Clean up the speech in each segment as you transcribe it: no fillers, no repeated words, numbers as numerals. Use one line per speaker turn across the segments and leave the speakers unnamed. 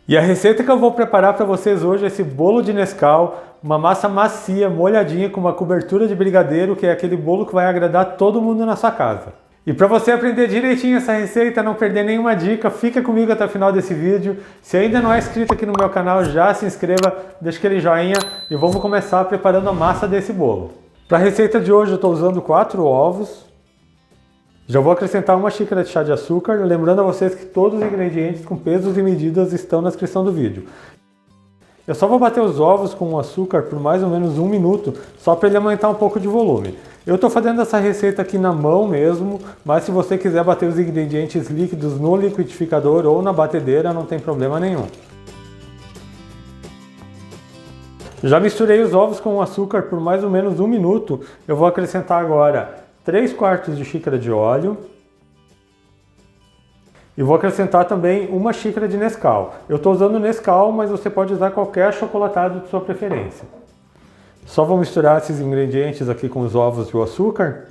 E a receita que eu vou preparar para vocês hoje é esse bolo de Nescau, uma massa macia, molhadinha, com uma cobertura de brigadeiro, que é aquele bolo que vai agradar todo mundo na sua casa. E para você aprender direitinho essa receita, não perder nenhuma dica, fica comigo até o final desse vídeo. Se ainda não é inscrito aqui no meu canal, já se inscreva, deixa aquele joinha e vamos começar preparando a massa desse bolo. Para a receita de hoje eu estou usando 4 ovos. Já vou acrescentar 1 xícara de chá de açúcar, lembrando a vocês que todos os ingredientes com pesos e medidas estão na descrição do vídeo. Eu só vou bater os ovos com o açúcar por mais ou menos 1 minuto, só para ele aumentar um pouco de volume. Eu estou fazendo essa receita aqui na mão mesmo, mas se você quiser bater os ingredientes líquidos no liquidificador ou na batedeira, não tem problema nenhum. Já misturei os ovos com o açúcar por mais ou menos 1 minuto, eu vou acrescentar agora 3/4 de xícara de óleo e vou acrescentar também 1 xícara de Nescau. Eu estou usando Nescau, mas você pode usar qualquer achocolatado de sua preferência. Só vou misturar esses ingredientes aqui com os ovos e o açúcar.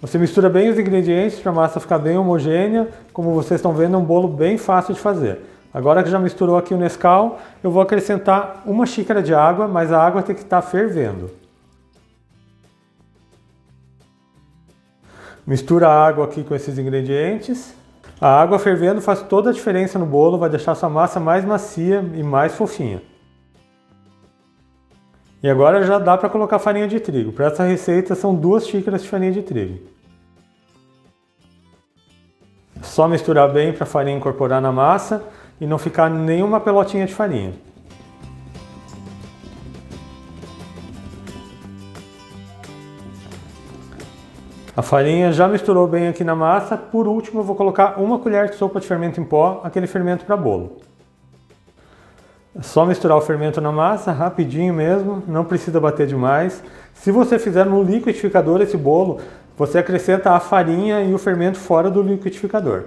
Você mistura bem os ingredientes para a massa ficar bem homogênea. Como vocês estão vendo, é um bolo bem fácil de fazer. Agora que já misturou aqui o Nescau, eu vou acrescentar 1 xícara de água, mas a água tem que estar fervendo. Mistura a água aqui com esses ingredientes. A água fervendo faz toda a diferença no bolo, vai deixar sua massa mais macia e mais fofinha. E agora já dá para colocar farinha de trigo. Para essa receita são 2 xícaras de farinha de trigo. Só misturar bem para a farinha incorporar na massa e não ficar nenhuma pelotinha de farinha. A farinha já misturou bem aqui na massa. Por último, eu vou colocar 1 colher de sopa de fermento em pó, aquele fermento para bolo. É só misturar o fermento na massa, rapidinho mesmo, não precisa bater demais. Se você fizer no liquidificador esse bolo, você acrescenta a farinha e o fermento fora do liquidificador.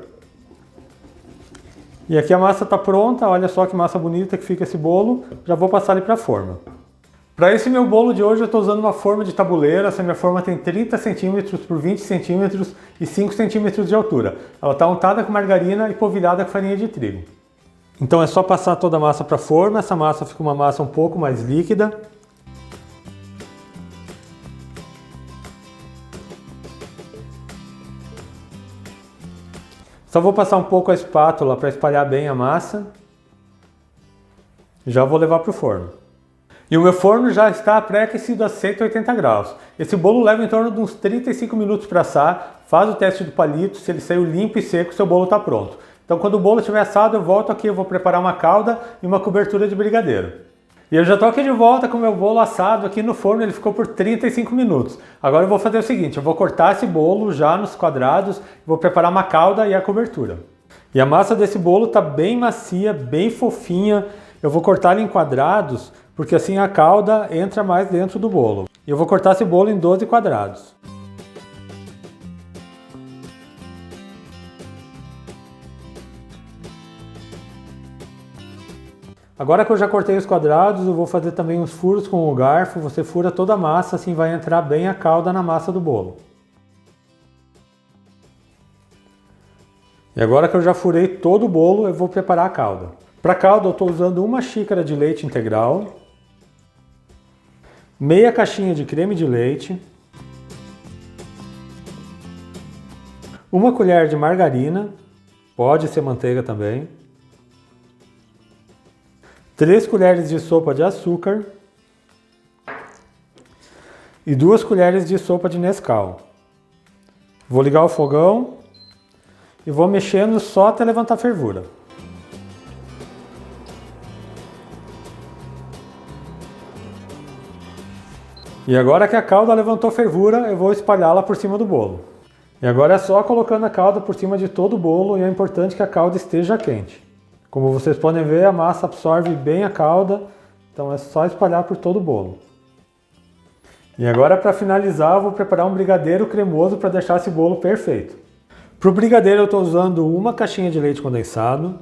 E aqui a massa está pronta, olha só que massa bonita que fica esse bolo. Já vou passar ele para a forma. Para esse meu bolo de hoje eu estou usando uma forma de tabuleiro. Essa minha forma tem 30 cm por 20 cm e 5 cm de altura. Ela está untada com margarina e polvilhada com farinha de trigo. Então é só passar toda a massa para a forma. Essa massa fica uma massa um pouco mais líquida. Só vou passar um pouco a espátula para espalhar bem a massa. Já vou levar para o forno. E o meu forno já está pré-aquecido a 180 graus. Esse bolo leva em torno de uns 35 minutos para assar. Faz o teste do palito, se ele saiu limpo e seco, seu bolo está pronto. Então quando o bolo estiver assado, eu volto aqui, eu vou preparar uma calda e uma cobertura de brigadeiro. E eu já estou aqui de volta com o meu bolo assado aqui no forno, ele ficou por 35 minutos. Agora eu vou fazer o seguinte, eu vou cortar esse bolo já nos quadrados, vou preparar uma calda e a cobertura. E a massa desse bolo está bem macia, bem fofinha. Eu vou cortar ele em quadrados, porque assim a calda entra mais dentro do bolo. E eu vou cortar esse bolo em 12 quadrados. Agora que eu já cortei os quadrados, eu vou fazer também uns furos com o garfo. Você fura toda a massa, assim vai entrar bem a calda na massa do bolo. E agora que eu já furei todo o bolo, eu vou preparar a calda. Para a calda eu estou usando 1 xícara de leite integral, meia caixinha de creme de leite, 1 colher de margarina, pode ser manteiga também, 3 colheres de sopa de açúcar e 2 colheres de sopa de Nescau. Vou ligar o fogão e vou mexendo só até levantar fervura. E agora que a calda levantou fervura, eu vou espalhá-la por cima do bolo. E agora é só colocando a calda por cima de todo o bolo e é importante que a calda esteja quente. Como vocês podem ver, a massa absorve bem a calda, então é só espalhar por todo o bolo. E agora, para finalizar, eu vou preparar um brigadeiro cremoso para deixar esse bolo perfeito. Para o brigadeiro eu estou usando 1 caixinha de leite condensado,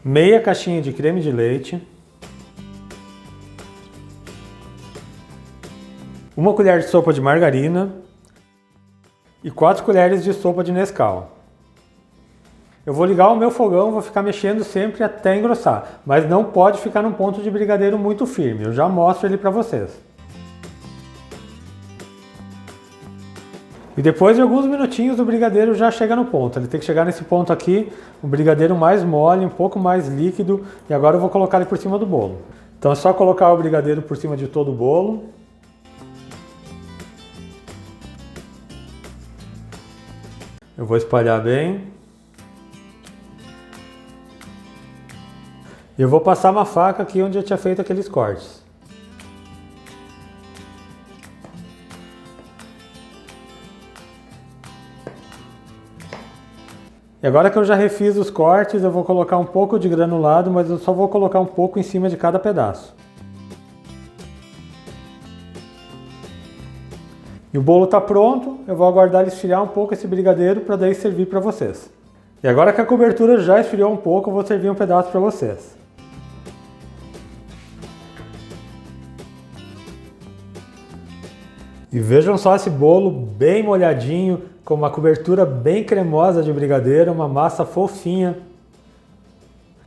meia caixinha de creme de leite, 1 colher de sopa de margarina e 4 colheres de sopa de Nescau. Eu vou ligar o meu fogão, vou ficar mexendo sempre até engrossar, mas não pode ficar num ponto de brigadeiro muito firme, eu já mostro ele para vocês. E depois de alguns minutinhos o brigadeiro já chega no ponto, ele tem que chegar nesse ponto aqui, o brigadeiro mais mole, um pouco mais líquido, e agora eu vou colocar ele por cima do bolo. Então é só colocar o brigadeiro por cima de todo o bolo. Eu vou espalhar bem. Eu vou passar uma faca aqui onde eu tinha feito aqueles cortes. E agora que eu já refiz os cortes, eu vou colocar um pouco de granulado, mas eu só vou colocar um pouco em cima de cada pedaço. E o bolo está pronto, eu vou aguardar ele esfriar um pouco esse brigadeiro para daí servir para vocês. E agora que a cobertura já esfriou um pouco, eu vou servir um pedaço para vocês. E vejam só esse bolo bem molhadinho, com uma cobertura bem cremosa de brigadeiro, uma massa fofinha.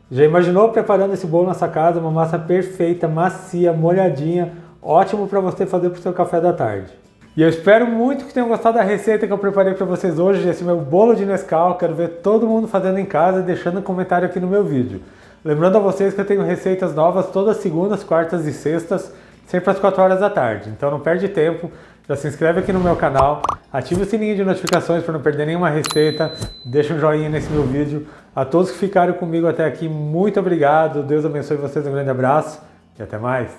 Já imaginou preparando esse bolo na sua casa? Uma massa perfeita, macia, molhadinha, ótimo para você fazer para o seu café da tarde. E eu espero muito que tenham gostado da receita que eu preparei para vocês hoje, esse meu bolo de Nescau. Quero ver todo mundo fazendo em casa e deixando um comentário aqui no meu vídeo. Lembrando a vocês que eu tenho receitas novas todas as segundas, quartas e sextas, sempre às 4 horas da tarde. Então não perde tempo. Já se inscreve aqui no meu canal, ative o sininho de notificações para não perder nenhuma receita, deixa um joinha nesse meu vídeo. A todos que ficaram comigo até aqui, muito obrigado, Deus abençoe vocês, um grande abraço e até mais.